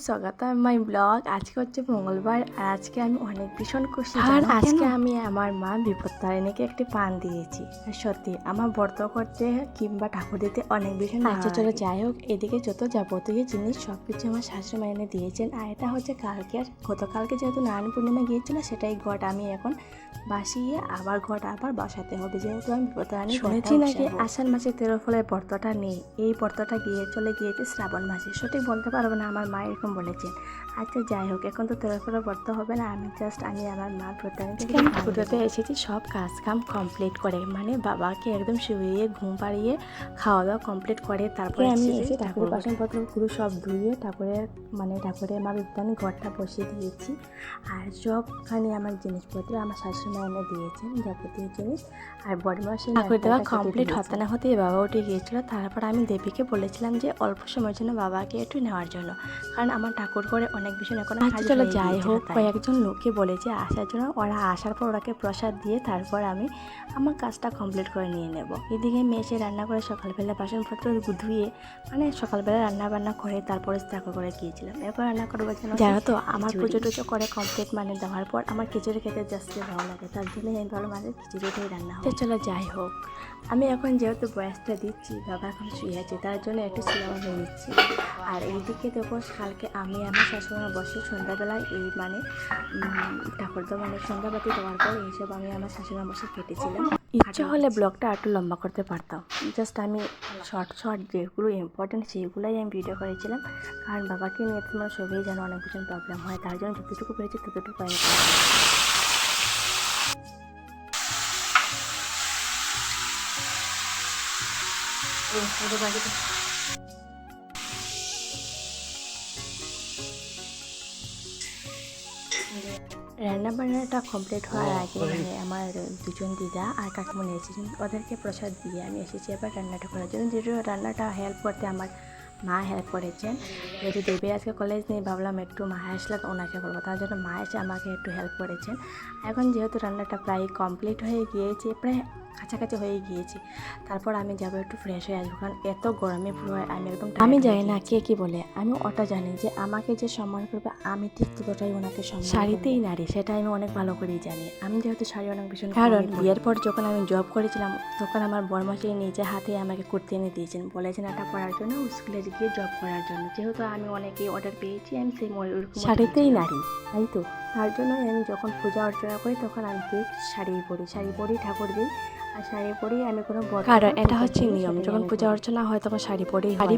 স্বাগত my blog. আজকে হচ্ছে মঙ্গলবার আর আজকে আমি অনেক ভীষণ খুশি। আর আজকে আমি আমার মা বিপত্তারিণীকে একটি পান দিয়েছি। আর সত্যি আমার ব্রত করতে কিংবা ঠাকুর দিতে অনেক ভীষণ আচ্ছা চলো যাই হোক, এদিকে যত যাবতীয় জিনিস সব কিছু আমার শাশুড়ি মা এনে দিয়েছেন। আর এটা হচ্ছে কালকে, আর গতকালকে যেহেতু নারায়ণ পূর্ণিমা গিয়েছিল সেটাই ঘট আমি এখন বাসিয়ে আবার ঘট আবার বসাতে হবে, যেহেতু আমি বিপত্তারিণী শুনেছি নাকি আষাঢ় মাসে 13 ফলের ব্রতটা নেই। এই ব্রতটা চলে গিয়েছে শ্রাবণ মাসে, সঠিক বলতে পারবো না, আমার মা এরকম বলেছেন। আচ্ছা যাই হোক, এখন তো 13 ফলের ব্রত হবে না, আমি আমার মার পুজোতে এসেছি সব কাজ কাম কমপ্লিট করে, মানে বাবাকে একদম শুয়ে ঘুম পাড়িয়ে খাওয়া দাওয়া কমপ্লিট করে তারপরে আমি এসে ঠাকুরের বাসনপত্রগুলো সব ধুয়ে ঠাকুরের মা বিপত্তারিণী ঘরটা বসিয়ে দিয়েছি। আর সবখানে আমার জিনিসপত্র আমার শাশুড়ি মা এনে দিয়েছেন, যাবতীয় জিনিস। আর বড়মাসে ঠাকুর দেওয়া কমপ্লিট হতে না হতেই বাবা উঠে গিয়েছিল। তারপর আমি দেবীকে বলেছিলাম যে অল্প সময়ের জন্য বাবাকে একটু নেওয়ার জন্য, কারণ আমার ঠাকুর করে অনেক ভীষণ এখন চলো যাই হোক, কয়েকজন লোককে বলেছে আসার জন্য, ওরা আসার পর ওরাকে প্রসাদ দিয়ে তারপর আমি আমার কাজটা কমপ্লিট করে নিয়ে নেব। এদিকে মেয়ে রান্না করে সকালবেলা বাসনপত্র ধুয়ে, মানে সকালবেলা রান্না বান্না করে তারপরে ঠাকুর করে গিয়েছিলাম। এরপর রান্না করবো জানো তো, আমার পুজো টুজো করে কমপ্লিট মানে দেওয়ার পর আমার খিচুড়ি খেতে জাস্ট ভালো লাগে, তার জন্য আমি ভালো মানে খিচুড়িটাই রান্না হয়। চলো যাই হোক, আমি এখন যেহেতু বয়সটা দিচ্ছি, বাবা এখন শুয়ে আছে তার জন্য একটু সিনেমা হয়ে দিচ্ছি। আর এইদিকে দেখো, কালকে আমি আমার শাশুড়ি বসে সন্ধ্যাবেলায় এই ঠাকুর তো সন্ধ্যাবাতি দেওয়ার পর এইসব আমি আমার শাশুড়ি বসে কেটেছিলাম। ইচ্ছে হলে ব্লগটা একটু লম্বা করতে পারতাম, জাস্ট আমি শর্ট যেগুলো ইম্পর্টেন্ট সেইগুলোই আমি ভিডিও করেছিলাম, কারণ বাবাকে নিয়ে তোমরা সবাই যেন অনেক ভীষণ প্রবলেম হয়, তার জন্য যতটুকু পেরেছি ততটুকু আমি রান্না বান্নাটা কমপ্লিট হওয়ার আগে আমার দুজন দিদা আর কাকিমণি এসেছেন, ওদেরকে প্রসাদ দিয়ে আমি এসেছি এবার রান্নাটা করার জন্য। যেহেতু রান্নাটা হেল্প করতে আমার মা হেল্প করেছেন, যেহেতু দেবীর আজকে কলেজ নেই, ভাবলাম একটু মা আসলে ওনাকে করবো, তার জন্য মা এসে আমাকে একটু হেল্প করেছেন। এখন যেহেতু রান্নাটা প্রায় কমপ্লিট হয়ে গিয়েছে, প্রায় কাছাকাছি হয়ে গিয়েছি, তারপর আমি যাবো একটু ফ্রেশ হয়ে আসবো, কারণ এত গরমে পুরো আমি একদম আমি জানি না কে কি বলে, আমি ওটা জানি যে আমাকে যে সম্মান করবে আমি ঠিক ততটাই ওনাকে সম্মান। শাড়িতেই নারী, সেটা আমি অনেক ভালো করেই জানি। আমি যেহেতু শাড়ি অনেক ভীষণ, কারণ বিয়ের পর যখন আমি জব করেছিলাম তখন আমার বড়মাসি নিজে হাতে আমাকে কুর্তি এনে দিয়েছেন, বলেছেন এটা পরার জন্য, স্কুলে গিয়ে জব করার জন্য। যেহেতু আমি অনেকেই অর্ডার পেয়েছি, আমি সেই শাড়িতেই নারী, তাই তো তার জন্য আমি যখন পূজা অর্চনা করি তখন আমি শাড়ি পরি ঠাকুর দিই, আর শাড়ি পরেই আমি কোনো কারণ এটা হচ্ছে নিয়ম, যখন পূজা অর্চনা হয় তখন শাড়ি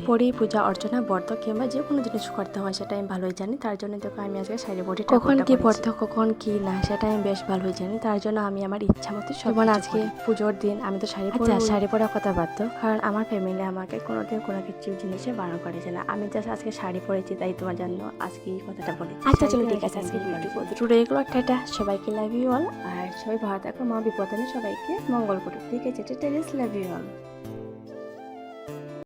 পরেই পূজা অর্চনা ব্রত কিংবা যে কোনো জিনিস করতে হয় সেটা আমি ভালোই জানি, তার জন্য দেখো আমি আজকে শাড়ি পরি। কখন কি পড়তে কখন কি না সেটা আমি বেশ ভালোই জানি, তার জন্য আমি আমার ইচ্ছা মতো যেমন আজকে পুজোর দিন আমি তো শাড়ি পরার কথা বাধ্য, কারণ আমার ফ্যামিলি আমাকে কোনোদিন কোনো কিছু জিনিসে বারণ করেছে না। আমি জাস্ট আজকে শাড়ি পরেছি, তাই তোমার জন্য আজকে এই কথাটা বলি। আচ্ছা চলো ঠিক আছে, আজকে রেগুলার টাটা, সবাইকে লাভ ইউ অল, আর সবাই ভালো থাকো, মা বিপদে সবাইকে মঙ্গল করুক। ঠিক আছে, লাভ ইউ অল।